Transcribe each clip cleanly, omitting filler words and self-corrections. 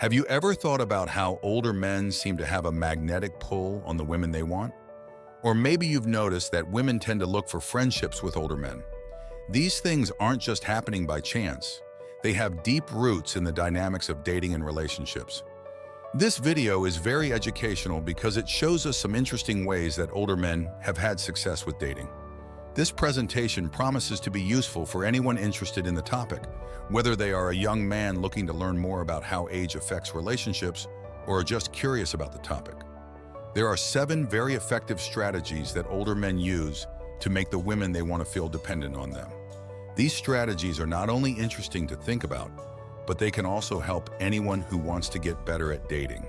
Have you ever thought about how older men seem to have a magnetic pull on the women they want? Or maybe you've noticed that women tend to look for friendships with older men. These things aren't just happening by chance. They have deep roots in the dynamics of dating and relationships. This video is very educational because it shows us some interesting ways that older men have had success with dating. This presentation promises to be useful for anyone interested in the topic, whether they are a young man looking to learn more about how age affects relationships or are just curious about the topic. There are 7 very effective strategies that older men use to make the women they want to feel dependent on them. These strategies are not only interesting to think about, but they can also help anyone who wants to get better at dating.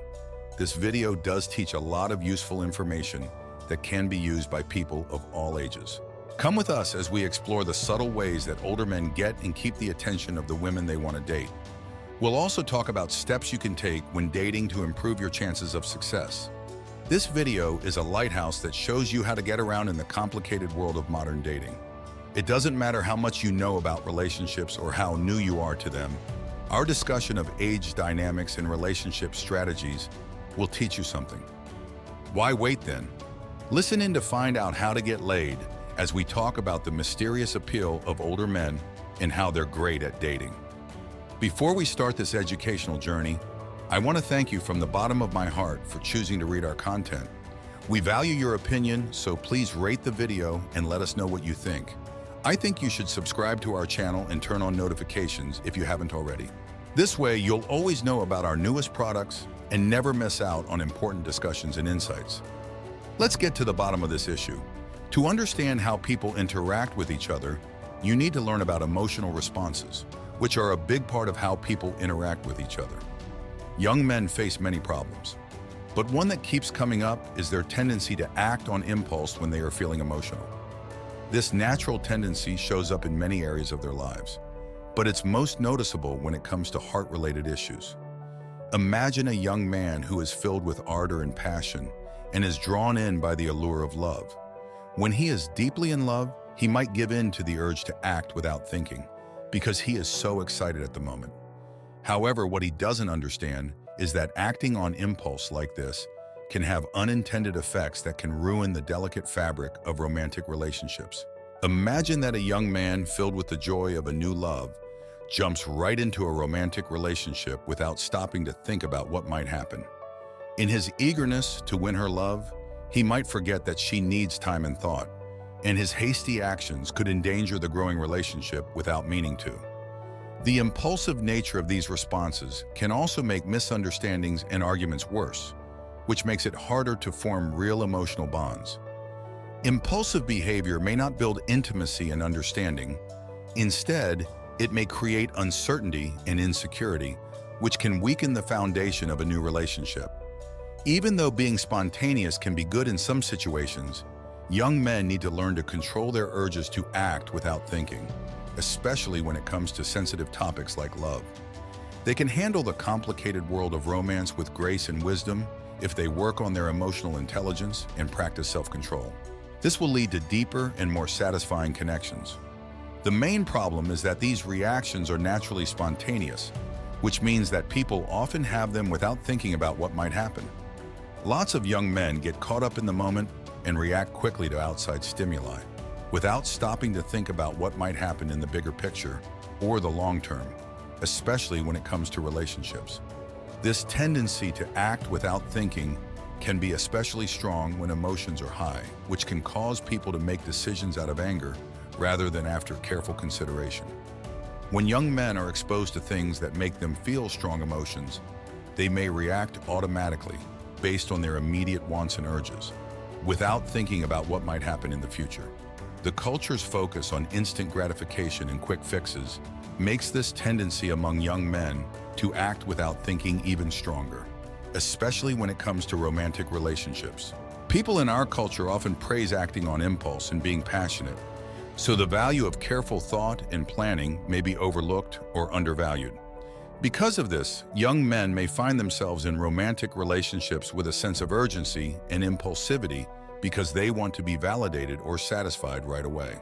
This video does teach a lot of useful information that can be used by people of all ages. Come with us as we explore the subtle ways that older men get and keep the attention of the women they want to date. We'll also talk about steps you can take when dating to improve your chances of success. This video is a lighthouse that shows you how to get around in the complicated world of modern dating. It doesn't matter how much you know about relationships or how new you are to them. Our discussion of age dynamics and relationship strategies will teach you something. Why wait then? Listen in to find out how to get laid as we talk about the mysterious appeal of older men and how they're great at dating. Before we start this educational journey, I want to thank you from the bottom of my heart for choosing to read our content. We value your opinion, so please rate the video and let us know what you think. I think you should subscribe to our channel and turn on notifications if you haven't already. This way, you'll always know about our newest products and never miss out on important discussions and insights. Let's get to the bottom of this issue. To understand how people interact with each other, you need to learn about emotional responses, which are a big part of how people interact with each other. Young men face many problems, but one that keeps coming up is their tendency to act on impulse when they are feeling emotional. This natural tendency shows up in many areas of their lives, but it's most noticeable when it comes to heart-related issues. Imagine a young man who is filled with ardor and passion and is drawn in by the allure of love. When he is deeply in love, he might give in to the urge to act without thinking because he is so excited at the moment. However, what he doesn't understand is that acting on impulse like this can have unintended effects that can ruin the delicate fabric of romantic relationships. Imagine that a young man filled with the joy of a new love jumps right into a romantic relationship without stopping to think about what might happen. In his eagerness to win her love, he might forget that she needs time and thought, and his hasty actions could endanger the growing relationship without meaning to. The impulsive nature of these responses can also make misunderstandings and arguments worse, which makes it harder to form real emotional bonds. Impulsive behavior may not build intimacy and understanding. Instead, it may create uncertainty and insecurity, which can weaken the foundation of a new relationship. Even though being spontaneous can be good in some situations, young men need to learn to control their urges to act without thinking, especially when it comes to sensitive topics like love. They can handle the complicated world of romance with grace and wisdom if they work on their emotional intelligence and practice self-control. This will lead to deeper and more satisfying connections. The main problem is that these reactions are naturally spontaneous, which means that people often have them without thinking about what might happen. Lots of young men get caught up in the moment and react quickly to outside stimuli, without stopping to think about what might happen in the bigger picture or the long term, especially when it comes to relationships. This tendency to act without thinking can be especially strong when emotions are high, which can cause people to make decisions out of anger rather than after careful consideration. When young men are exposed to things that make them feel strong emotions, they may react automatically based on their immediate wants and urges, without thinking about what might happen in the future. The culture's focus on instant gratification and quick fixes makes this tendency among young men to act without thinking even stronger, especially when it comes to romantic relationships. People in our culture often praise acting on impulse and being passionate, so the value of careful thought and planning may be overlooked or undervalued. Because of this, young men may find themselves in romantic relationships with a sense of urgency and impulsivity because they want to be validated or satisfied right away.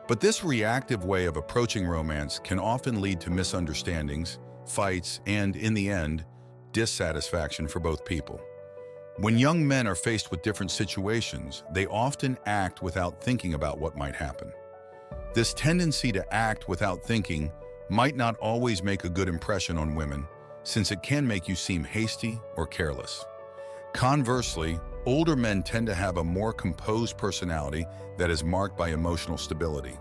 But this reactive way of approaching romance can often lead to misunderstandings, fights, and, in the end, dissatisfaction for both people. When young men are faced with different situations, they often act without thinking about what might happen. This tendency to act without thinking might not always make a good impression on women, since it can make you seem hasty or careless. Conversely, older men tend to have a more composed personality that is marked by emotional stability.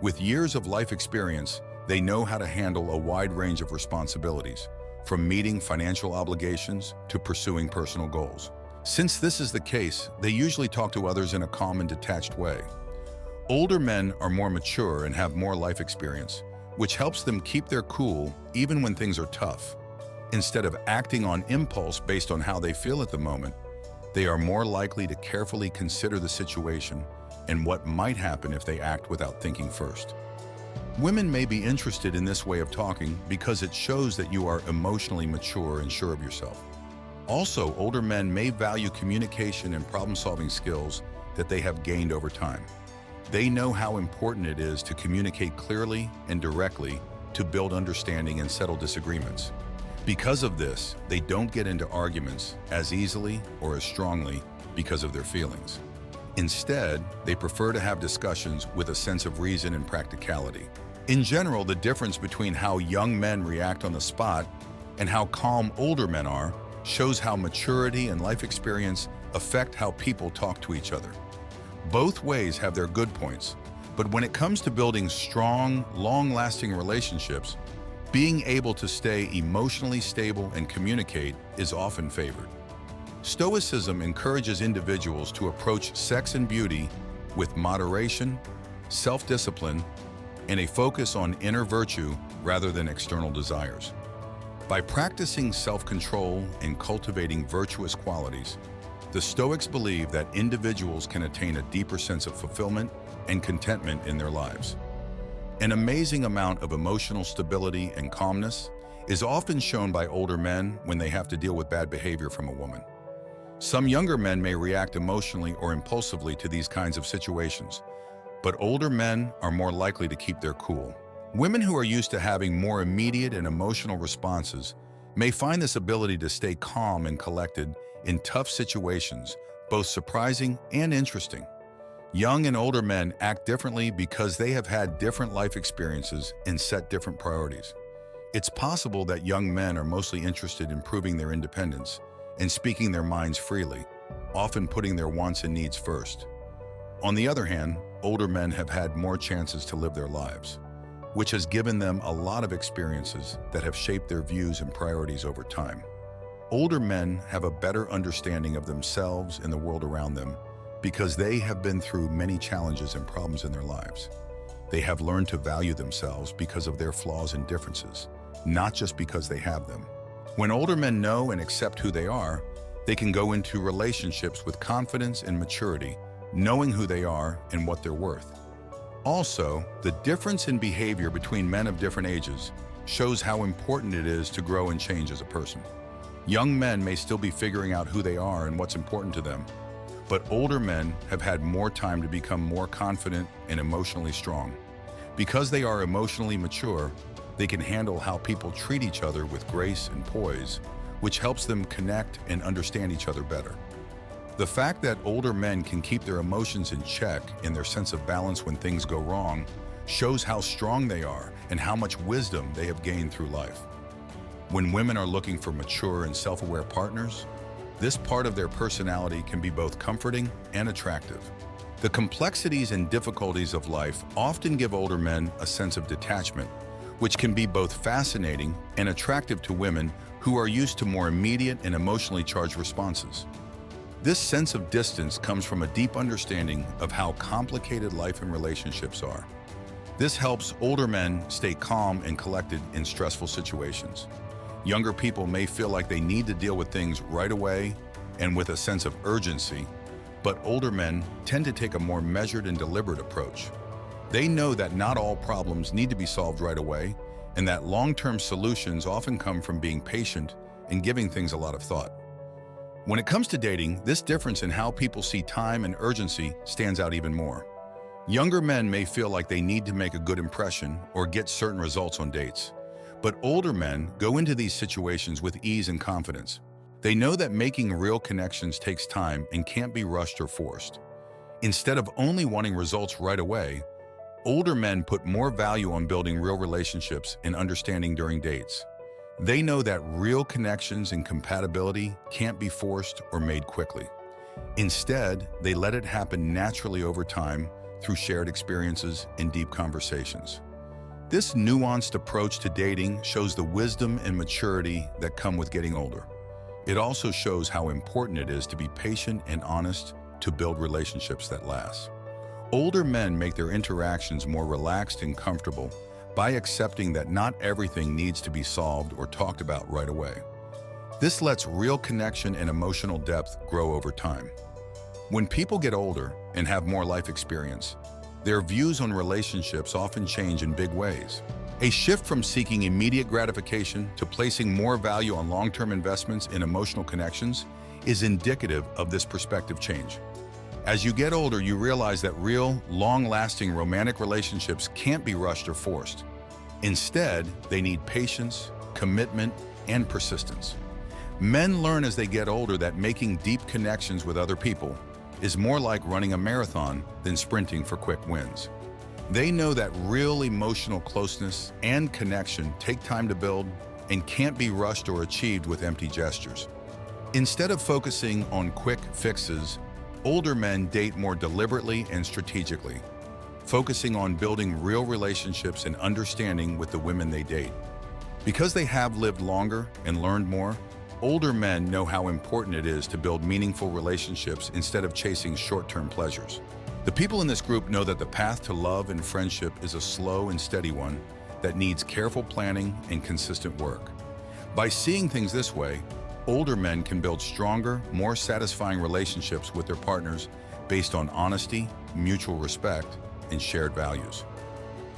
With years of life experience, they know how to handle a wide range of responsibilities, from meeting financial obligations to pursuing personal goals. Since this is the case, they usually talk to others in a calm and detached way. Older men are more mature and have more life experience, which helps them keep their cool even when things are tough. Instead of acting on impulse based on how they feel at the moment, they are more likely to carefully consider the situation and what might happen if they act without thinking first. Women may be interested in this way of talking because it shows that you are emotionally mature and sure of yourself. Also, older men may value communication and problem-solving skills that they have gained over time. They know how important it is to communicate clearly and directly to build understanding and settle disagreements. Because of this, they don't get into arguments as easily or as strongly because of their feelings. Instead, they prefer to have discussions with a sense of reason and practicality. In general, the difference between how young men react on the spot and how calm older men are shows how maturity and life experience affect how people talk to each other. Both ways have their good points, but when it comes to building strong, long-lasting relationships, being able to stay emotionally stable and communicate is often favored. Stoicism encourages individuals to approach sex and beauty with moderation, self-discipline, and a focus on inner virtue rather than external desires. By practicing self-control and cultivating virtuous qualities, the Stoics believe that individuals can attain a deeper sense of fulfillment and contentment in their lives. An amazing amount of emotional stability and calmness is often shown by older men when they have to deal with bad behavior from a woman. Some younger men may react emotionally or impulsively to these kinds of situations, but older men are more likely to keep their cool. Women who are used to having more immediate and emotional responses may find this ability to stay calm and collected in tough situations both surprising and interesting. Young and older men act differently because they have had different life experiences and set different priorities. It's possible that young men are mostly interested in proving their independence and speaking their minds freely, often putting their wants and needs first. On the other hand, older men have had more chances to live their lives, which has given them a lot of experiences that have shaped their views and priorities over time. Older men have a better understanding of themselves and the world around them because they have been through many challenges and problems in their lives. They have learned to value themselves because of their flaws and differences, not just because they have them. When older men know and accept who they are, they can go into relationships with confidence and maturity, knowing who they are and what they're worth. Also, the difference in behavior between men of different ages shows how important it is to grow and change as a person. Young men may still be figuring out who they are and what's important to them, but older men have had more time to become more confident and emotionally strong. Because they are emotionally mature, they can handle how people treat each other with grace and poise, which helps them connect and understand each other better. The fact that older men can keep their emotions in check and their sense of balance when things go wrong shows how strong they are and how much wisdom they have gained through life. When women are looking for mature and self-aware partners, this part of their personality can be both comforting and attractive. The complexities and difficulties of life often give older men a sense of detachment, which can be both fascinating and attractive to women who are used to more immediate and emotionally charged responses. This sense of distance comes from a deep understanding of how complicated life and relationships are. This helps older men stay calm and collected in stressful situations. Younger people may feel like they need to deal with things right away and with a sense of urgency, but older men tend to take a more measured and deliberate approach. They know that not all problems need to be solved right away, and that long-term solutions often come from being patient and giving things a lot of thought. When it comes to dating, this difference in how people see time and urgency stands out even more. Younger men may feel like they need to make a good impression or get certain results on dates, But older men go into these situations with ease and confidence. They know that making real connections takes time and can't be rushed or forced. Instead of only wanting results right away, older men put more value on building real relationships and understanding during dates. They know that real connections and compatibility can't be forced or made quickly. Instead, they let it happen naturally over time through shared experiences and deep conversations. This nuanced approach to dating shows the wisdom and maturity that come with getting older. It also shows how important it is to be patient and honest to build relationships that last. Older men make their interactions more relaxed and comfortable by accepting that not everything needs to be solved or talked about right away. This lets real connection and emotional depth grow over time. When people get older and have more life experience, their views on relationships often change in big ways. A shift from seeking immediate gratification to placing more value on long-term investments in emotional connections is indicative of this perspective change. As you get older, you realize that real, long-lasting romantic relationships can't be rushed or forced. Instead, they need patience, commitment, and persistence. Men learn as they get older that making deep connections with other people is more like running a marathon than sprinting for quick wins. They know that real emotional closeness and connection take time to build and can't be rushed or achieved with empty gestures. Instead of focusing on quick fixes, older men date more deliberately and strategically, focusing on building real relationships and understanding with the women they date. Because they have lived longer and learned more, older men know how important it is to build meaningful relationships instead of chasing short-term pleasures. The people in this group know that the path to love and friendship is a slow and steady one that needs careful planning and consistent work. By seeing things this way, older men can build stronger, more satisfying relationships with their partners based on honesty, mutual respect, and shared values.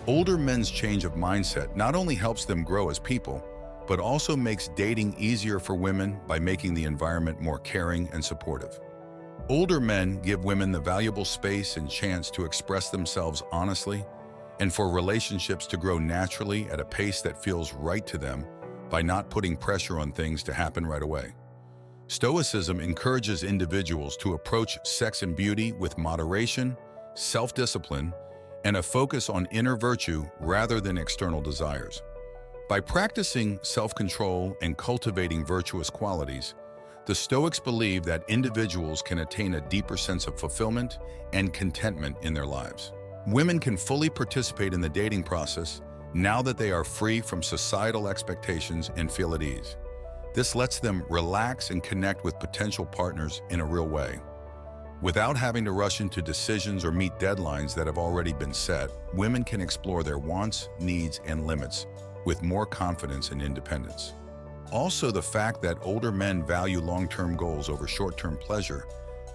Older men's change of mindset not only helps them grow as people, but also makes dating easier for women by making the environment more caring and supportive. Older men give women the valuable space and chance to express themselves honestly and for relationships to grow naturally at a pace that feels right to them by not putting pressure on things to happen right away. Stoicism encourages individuals to approach sex and beauty with moderation, self-discipline, and a focus on inner virtue rather than external desires. By practicing self-control and cultivating virtuous qualities, the Stoics believe that individuals can attain a deeper sense of fulfillment and contentment in their lives. Women can fully participate in the dating process now that they are free from societal expectations and feel at ease. This lets them relax and connect with potential partners in a real way. Without having to rush into decisions or meet deadlines that have already been set, women can explore their wants, needs, and limits with more confidence and independence. Also, the fact that older men value long-term goals over short-term pleasure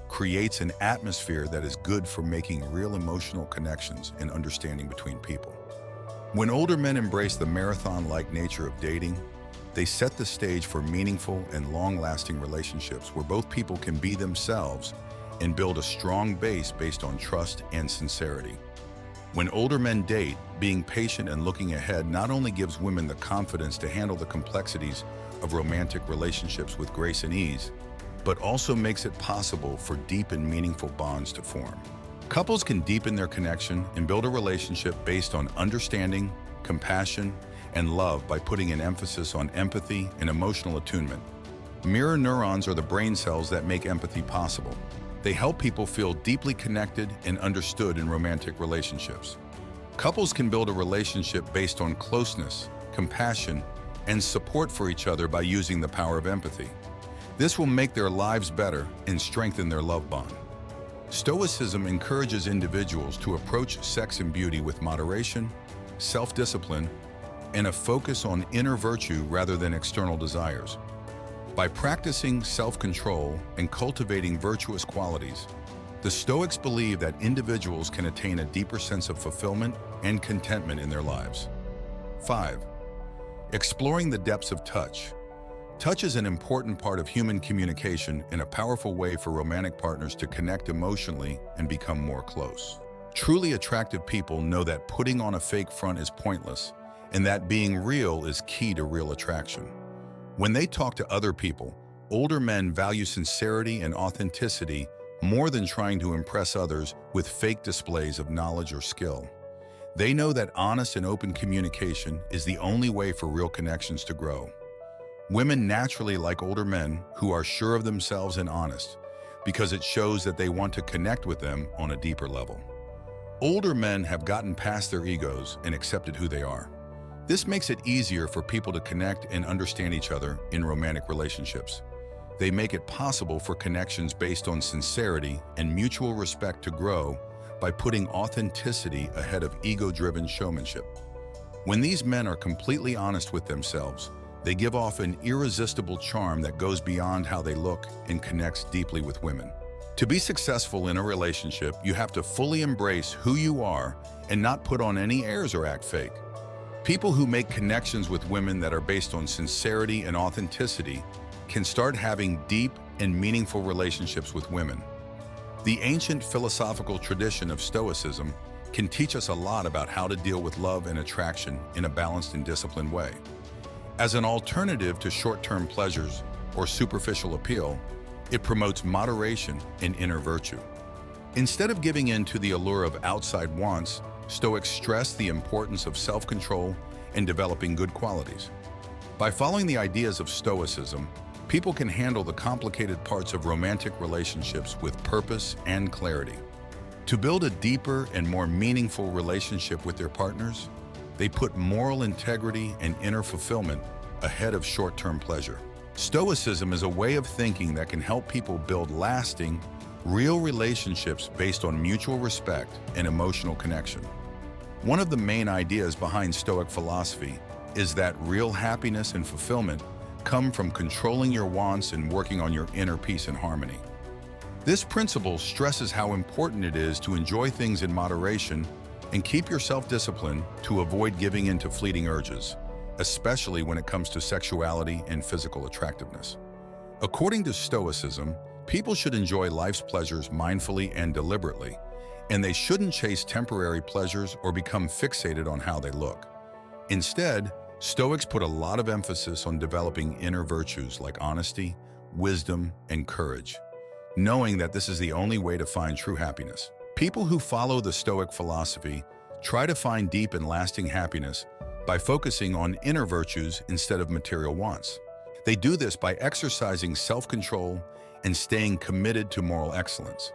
creates an atmosphere that is good for making real emotional connections and understanding between people. When older men embrace the marathon-like nature of dating, they set the stage for meaningful and long-lasting relationships where both people can be themselves and build a strong base based on trust and sincerity. When older men date, being patient and looking ahead not only gives women the confidence to handle the complexities of romantic relationships with grace and ease, but also makes it possible for deep and meaningful bonds to form. Couples can deepen their connection and build a relationship based on understanding, compassion, and love by putting an emphasis on empathy and emotional attunement. Mirror neurons are the brain cells that make empathy possible. They help people feel deeply connected and understood in romantic relationships. Couples can build a relationship based on closeness, compassion, and support for each other by using the power of empathy. This will make their lives better and strengthen their love bond. Stoicism encourages individuals to approach sex and beauty with moderation, self-discipline, and a focus on inner virtue rather than external desires. By practicing self-control and cultivating virtuous qualities, the Stoics believe that individuals can attain a deeper sense of fulfillment and contentment in their lives. 5. Exploring the depths of touch. Touch is an important part of human communication and a powerful way for romantic partners to connect emotionally and become more close. Truly attractive people know that putting on a fake front is pointless, and that being real is key to real attraction. When they talk to other people, older men value sincerity and authenticity more than trying to impress others with fake displays of knowledge or skill. They know that honest and open communication is the only way for real connections to grow. Women naturally like older men who are sure of themselves and honest, because it shows that they want to connect with them on a deeper level. Older men have gotten past their egos and accepted who they are. This makes it easier for people to connect and understand each other in romantic relationships. They make it possible for connections based on sincerity and mutual respect to grow by putting authenticity ahead of ego-driven showmanship. When these men are completely honest with themselves, they give off an irresistible charm that goes beyond how they look and connects deeply with women. To be successful in a relationship, you have to fully embrace who you are and not put on any airs or act fake. People who make connections with women that are based on sincerity and authenticity can start having deep and meaningful relationships with women. The ancient philosophical tradition of Stoicism can teach us a lot about how to deal with love and attraction in a balanced and disciplined way. As an alternative to short-term pleasures or superficial appeal, it promotes moderation and inner virtue. Instead of giving in to the allure of outside wants, Stoics stress the importance of self-control and developing good qualities. By following the ideas of Stoicism, people can handle the complicated parts of romantic relationships with purpose and clarity. To build a deeper and more meaningful relationship with their partners, they put moral integrity and inner fulfillment ahead of short-term pleasure. Stoicism is a way of thinking that can help people build lasting, real relationships based on mutual respect and emotional connection. One of the main ideas behind Stoic philosophy is that real happiness and fulfillment come from controlling your wants and working on your inner peace and harmony. This principle stresses how important it is to enjoy things in moderation and keep your self-discipline to avoid giving in to fleeting urges, especially when it comes to sexuality and physical attractiveness. According to Stoicism, people should enjoy life's pleasures mindfully and deliberately, and they shouldn't chase temporary pleasures or become fixated on how they look. Instead, Stoics put a lot of emphasis on developing inner virtues like honesty, wisdom, and courage, knowing that this is the only way to find true happiness. People who follow the Stoic philosophy try to find deep and lasting happiness by focusing on inner virtues instead of material wants. They do this by exercising self-control and staying committed to moral excellence.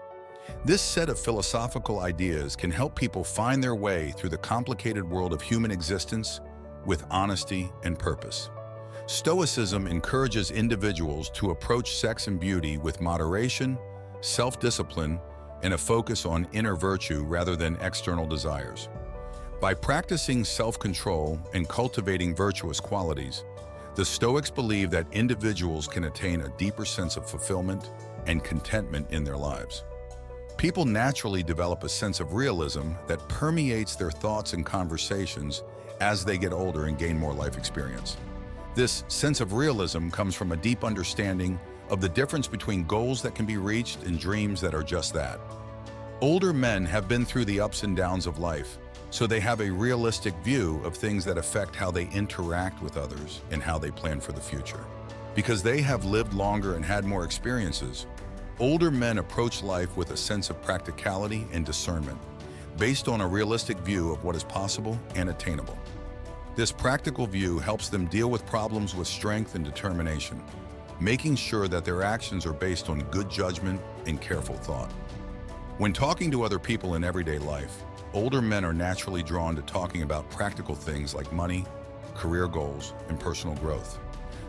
This set of philosophical ideas can help people find their way through the complicated world of human existence with honesty and purpose. Stoicism encourages individuals to approach sex and beauty with moderation, self-discipline, and a focus on inner virtue rather than external desires. By practicing self-control and cultivating virtuous qualities, the Stoics believe that individuals can attain a deeper sense of fulfillment and contentment in their lives. People naturally develop a sense of realism that permeates their thoughts and conversations as they get older and gain more life experience. This sense of realism comes from a deep understanding of the difference between goals that can be reached and dreams that are just that. Older men have been through the ups and downs of life, so they have a realistic view of things that affect how they interact with others and how they plan for the future. Because they have lived longer and had more experiences, older men approach life with a sense of practicality and discernment, based on a realistic view of what is possible and attainable. This practical view helps them deal with problems with strength and determination, making sure that their actions are based on good judgment and careful thought. When talking to other people in everyday life, older men are naturally drawn to talking about practical things like money, career goals, and personal growth.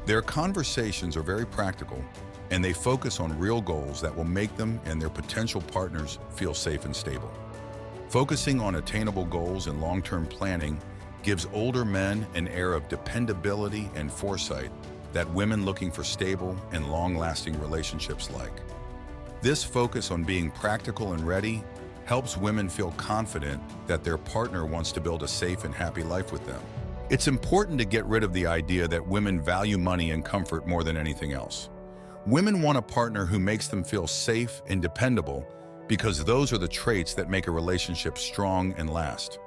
Their conversations are very practical, and they focus on real goals that will make them and their potential partners feel safe and stable. Focusing on attainable goals and long-term planning gives older men an air of dependability and foresight that women looking for stable and long-lasting relationships like. This focus on being practical and ready helps women feel confident that their partner wants to build a safe and happy life with them. It's important to get rid of the idea that women value money and comfort more than anything else. Women want a partner who makes them feel safe and dependable because those are the traits that make a relationship strong and last.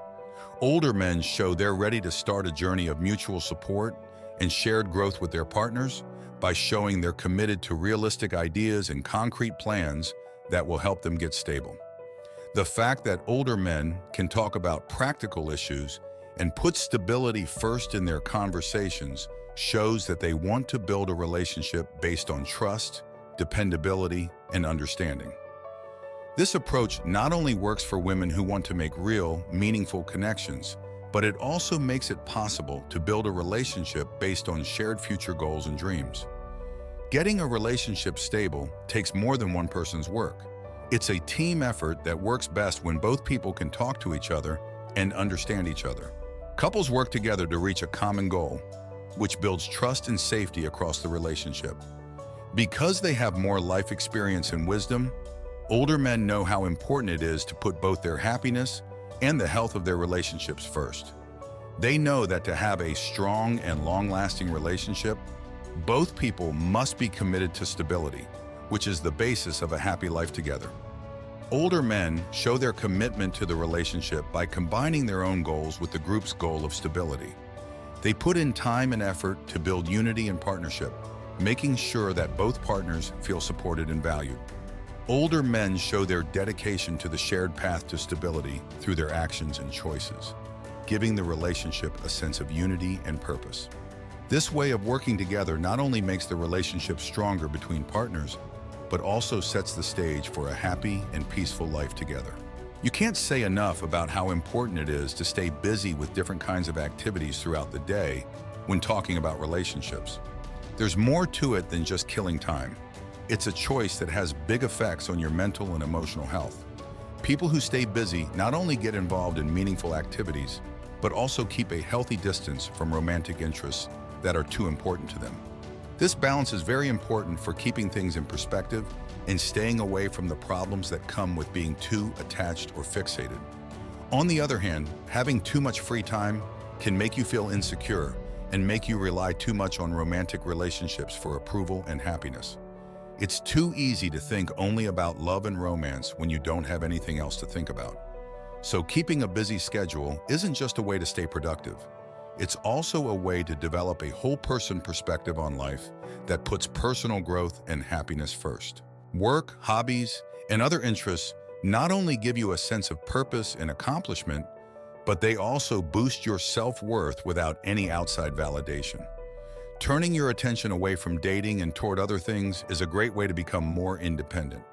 Older men show they're ready to start a journey of mutual support and shared growth with their partners by showing they're committed to realistic ideas and concrete plans that will help them get stable. The fact that older men can talk about practical issues and put stability first in their conversations shows that they want to build a relationship based on trust, dependability, and understanding. This approach not only works for women who want to make real, meaningful connections, but it also makes it possible to build a relationship based on shared future goals and dreams. Getting a relationship stable takes more than one person's work. It's a team effort that works best when both people can talk to each other and understand each other. Couples work together to reach a common goal, which builds trust and safety across the relationship. Because they have more life experience and wisdom, older men know how important it is to put both their happiness and the health of their relationships first. They know that to have a strong and long-lasting relationship, both people must be committed to stability, which is the basis of a happy life together. Older men show their commitment to the relationship by combining their own goals with the group's goal of stability. They put in time and effort to build unity and partnership, making sure that both partners feel supported and valued. Older men show their dedication to the shared path to stability through their actions and choices, giving the relationship a sense of unity and purpose. This way of working together not only makes the relationship stronger between partners, but also sets the stage for a happy and peaceful life together. You can't say enough about how important it is to stay busy with different kinds of activities throughout the day when talking about relationships. There's more to it than just killing time. It's a choice that has big effects on your mental and emotional health. People who stay busy not only get involved in meaningful activities, but also keep a healthy distance from romantic interests that are too important to them. This balance is very important for keeping things in perspective and staying away from the problems that come with being too attached or fixated. On the other hand, having too much free time can make you feel insecure and make you rely too much on romantic relationships for approval and happiness. It's too easy to think only about love and romance when you don't have anything else to think about. So keeping a busy schedule isn't just a way to stay productive. It's also a way to develop a whole-person perspective on life that puts personal growth and happiness first. Work, hobbies, and other interests not only give you a sense of purpose and accomplishment, but they also boost your self-worth without any outside validation. Turning your attention away from dating and toward other things is a great way to become more independent,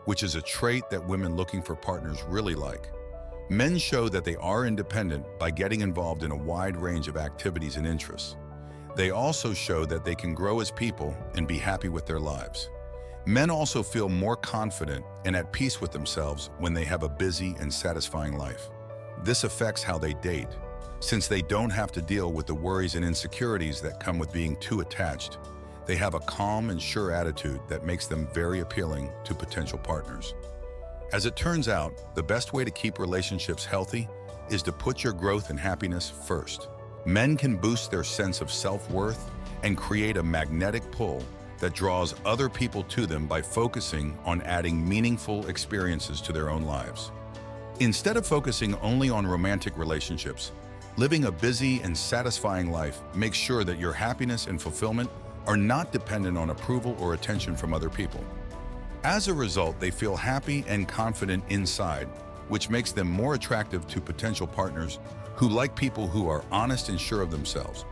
which is a trait that women looking for partners really like. Men show that they are independent by getting involved in a wide range of activities and interests. They also show that they can grow as people and be happy with their lives. Men also feel more confident and at peace with themselves when they have a busy and satisfying life. This affects how they date, since they don't have to deal with the worries and insecurities that come with being too attached. They have a calm and sure attitude that makes them very appealing to potential partners. As it turns out, the best way to keep relationships healthy is to put your growth and happiness first. Men can boost their sense of self-worth and create a magnetic pull that draws other people to them by focusing on adding meaningful experiences to their own lives. Instead of focusing only on romantic relationships, living a busy and satisfying life makes sure that your happiness and fulfillment are not dependent on approval or attention from other people. As a result, they feel happy and confident inside, which makes them more attractive to potential partners who like people who are honest and sure of themselves.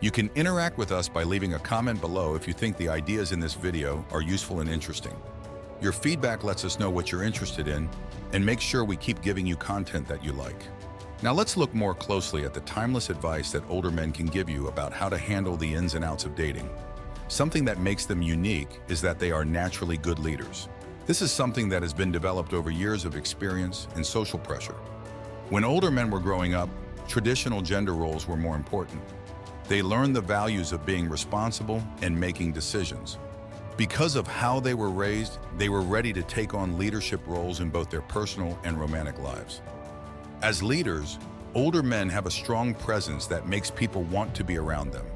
You can interact with us by leaving a comment below if you think the ideas in this video are useful and interesting. Your feedback lets us know what you're interested in and make sure we keep giving you content that you like. Now let's look more closely at the timeless advice that older men can give you about how to handle the ins and outs of dating. Something that makes them unique is that they are naturally good leaders. This is something that has been developed over years of experience and social pressure. When older men were growing up, traditional gender roles were more important. They learned the values of being responsible and making decisions. Because of how they were raised, they were ready to take on leadership roles in both their personal and romantic lives. As leaders, older men have a strong presence that makes people want to be around them.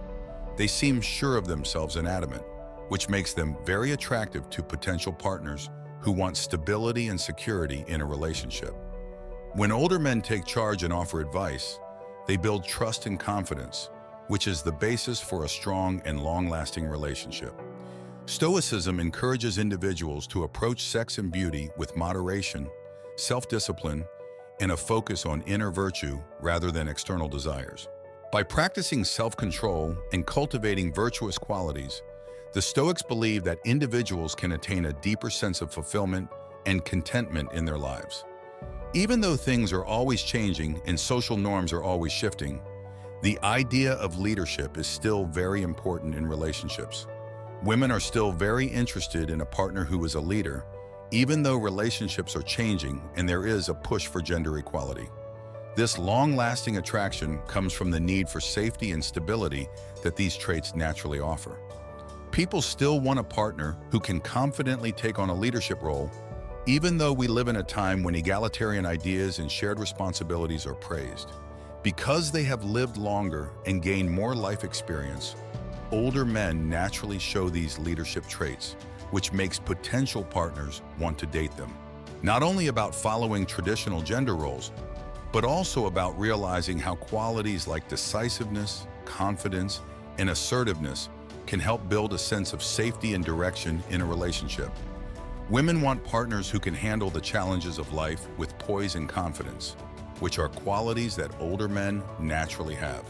They seem sure of themselves and adamant, which makes them very attractive to potential partners who want stability and security in a relationship. When older men take charge and offer advice, they build trust and confidence, which is the basis for a strong and long-lasting relationship. Stoicism encourages individuals to approach sex and beauty with moderation, self-discipline, and a focus on inner virtue rather than external desires. By practicing self-control and cultivating virtuous qualities, the Stoics believe that individuals can attain a deeper sense of fulfillment and contentment in their lives. Even though things are always changing and social norms are always shifting, the idea of leadership is still very important in relationships. Women are still very interested in a partner who is a leader, even though relationships are changing and there is a push for gender equality. This long-lasting attraction comes from the need for safety and stability that these traits naturally offer. People still want a partner who can confidently take on a leadership role, even though we live in a time when egalitarian ideas and shared responsibilities are praised. Because they have lived longer and gained more life experience, older men naturally show these leadership traits, which makes potential partners want to date them. Not only about following traditional gender roles, but also about realizing how qualities like decisiveness, confidence, and assertiveness can help build a sense of safety and direction in a relationship. Women want partners who can handle the challenges of life with poise and confidence, which are qualities that older men naturally have.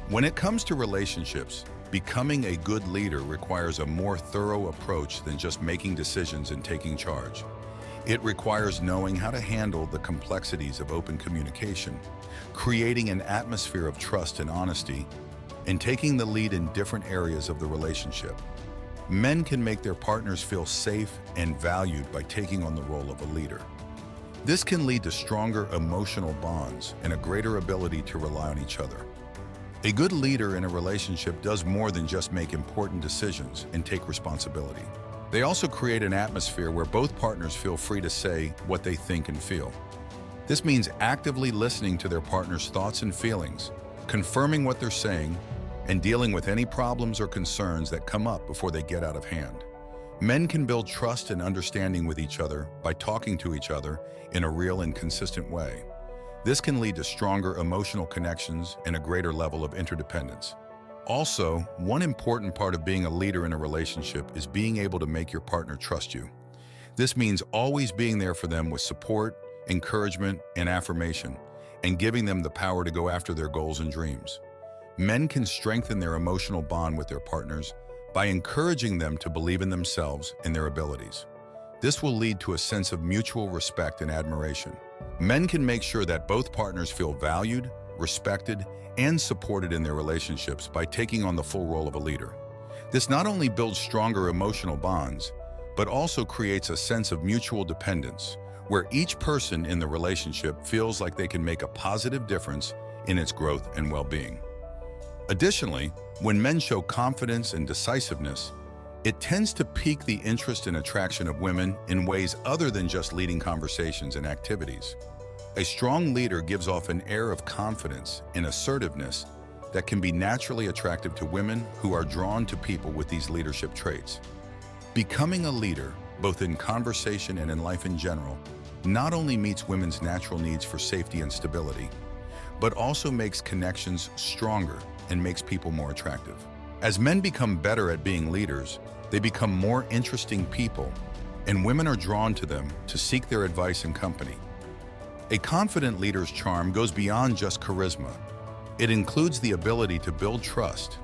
When it comes to relationships, becoming a good leader requires a more thorough approach than just making decisions and taking charge. It requires knowing how to handle the complexities of open communication, creating an atmosphere of trust and honesty, and taking the lead in different areas of the relationship. Men can make their partners feel safe and valued by taking on the role of a leader. This can lead to stronger emotional bonds and a greater ability to rely on each other. A good leader in a relationship does more than just make important decisions and take responsibility. They also create an atmosphere where both partners feel free to say what they think and feel. This means actively listening to their partner's thoughts and feelings, confirming what they're saying, and dealing with any problems or concerns that come up before they get out of hand. Men can build trust and understanding with each other by talking to each other in a real and consistent way. This can lead to stronger emotional connections and a greater level of interdependence. Also, one important part of being a leader in a relationship is being able to make your partner trust you. This means always being there for them with support, encouragement, and affirmation, and giving them the power to go after their goals and dreams. Men can strengthen their emotional bond with their partners by encouraging them to believe in themselves and their abilities. This will lead to a sense of mutual respect and admiration. Men can make sure that both partners feel valued, respected, and supported in their relationships by taking on the full role of a leader. This not only builds stronger emotional bonds, but also creates a sense of mutual dependence, where each person in the relationship feels like they can make a positive difference in its growth and well-being. Additionally, when men show confidence and decisiveness, it tends to pique the interest and attraction of women in ways other than just leading conversations and activities. A strong leader gives off an air of confidence and assertiveness that can be naturally attractive to women who are drawn to people with these leadership traits. Becoming a leader, both in conversation and in life in general, not only meets women's natural needs for safety and stability, but also makes connections stronger and makes people more attractive. As men become better at being leaders, they become more interesting people, and women are drawn to them to seek their advice and company. A confident leader's charm goes beyond just charisma. It includes the ability to build trust,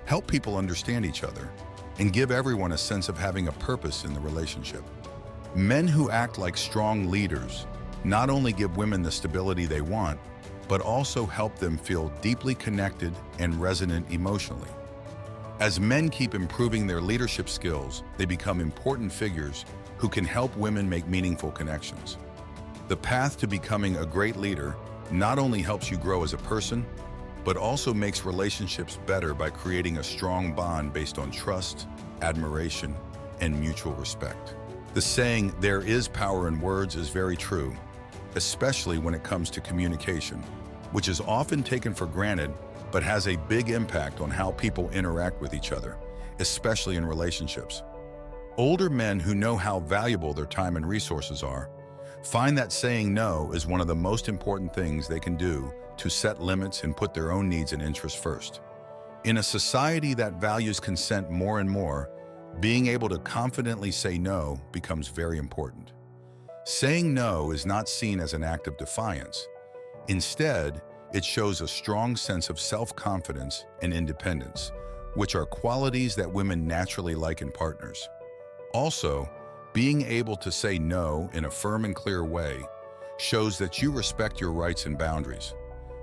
help people understand each other, and give everyone a sense of having a purpose in the relationship. Men who act like strong leaders not only give women the stability they want, but also help them feel deeply connected and resonant emotionally. As men keep improving their leadership skills, they become important figures who can help women make meaningful connections. The path to becoming a great leader not only helps you grow as a person, but also makes relationships better by creating a strong bond based on trust, admiration, and mutual respect. The saying, "There is power in words," is very true, especially when it comes to communication, which is often taken for granted but has a big impact on how people interact with each other, especially in relationships. Older men who know how valuable their time and resources are find that saying no is one of the most important things they can do to set limits and put their own needs and interests first. In a society that values consent more and more, being able to confidently say no becomes very important. Saying no is not seen as an act of defiance. Instead, it shows a strong sense of self-confidence and independence, which are qualities that women naturally like in partners. Also, being able to say no in a firm and clear way shows that you respect your rights and boundaries.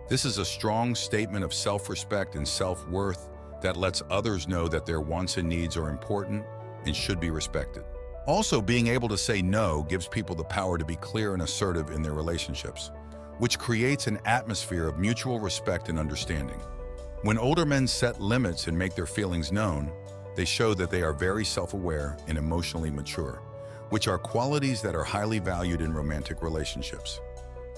This is a strong statement of self-respect and self-worth that lets others know that their wants and needs are important and should be respected. Also, being able to say no gives people the power to be clear and assertive in their relationships, which creates an atmosphere of mutual respect and understanding. When older men set limits and make their feelings known, they show that they are very self-aware and emotionally mature, which are qualities that are highly valued in romantic relationships.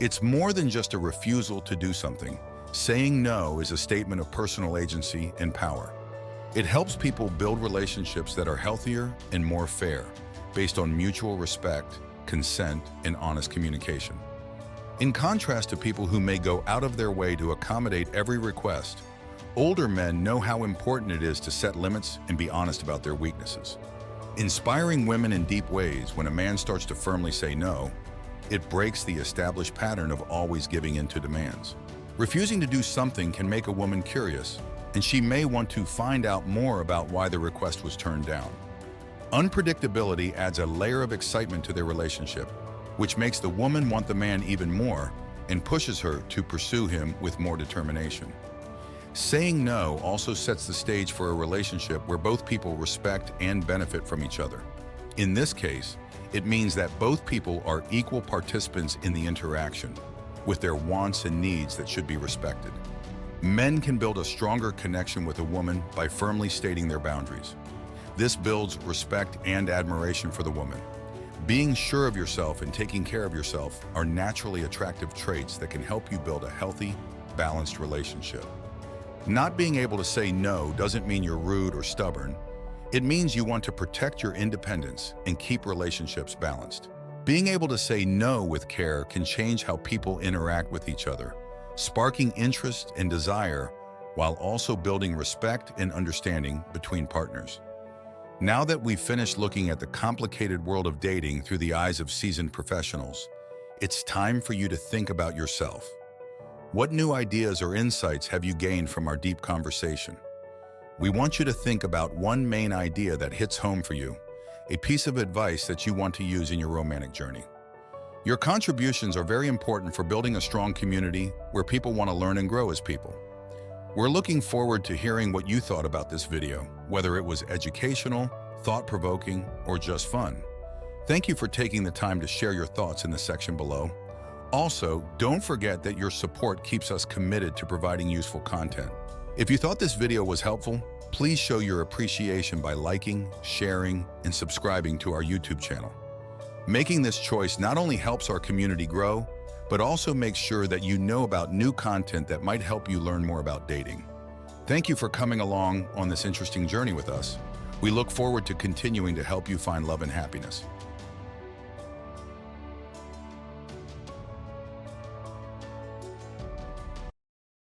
It's more than just a refusal to do something. Saying no is a statement of personal agency and power. It helps people build relationships that are healthier and more fair, based on mutual respect, consent, and honest communication. In contrast to people who may go out of their way to accommodate every request, older men know how important it is to set limits and be honest about their weaknesses. Inspiring women in deep ways, when a man starts to firmly say no, it breaks the established pattern of always giving in to demands. Refusing to do something can make a woman curious, and she may want to find out more about why the request was turned down. Unpredictability adds a layer of excitement to their relationship, which makes the woman want the man even more and pushes her to pursue him with more determination. Saying no also sets the stage for a relationship where both people respect and benefit from each other. In this case, it means that both people are equal participants in the interaction, with their wants and needs that should be respected. Men can build a stronger connection with a woman by firmly stating their boundaries. This builds respect and admiration for the woman. Being sure of yourself and taking care of yourself are naturally attractive traits that can help you build a healthy, balanced relationship. Not being able to say no doesn't mean you're rude or stubborn. It means you want to protect your independence and keep relationships balanced. Being able to say no with care can change how people interact with each other, sparking interest and desire while also building respect and understanding between partners. Now that we've finished looking at the complicated world of dating through the eyes of seasoned professionals, it's time for you to think about yourself. What new ideas or insights have you gained from our deep conversation? We want you to think about one main idea that hits home for you, a piece of advice that you want to use in your romantic journey. Your contributions are very important for building a strong community where people want to learn and grow as people. We're looking forward to hearing what you thought about this video, whether it was educational, thought-provoking, or just fun. Thank you for taking the time to share your thoughts in the section below. Also, don't forget that your support keeps us committed to providing useful content. If you thought this video was helpful, please show your appreciation by liking, sharing, and subscribing to our YouTube channel. Making this choice not only helps our community grow, but also makes sure that you know about new content that might help you learn more about dating. Thank you for coming along on this interesting journey with us. We look forward to continuing to help you find love and happiness.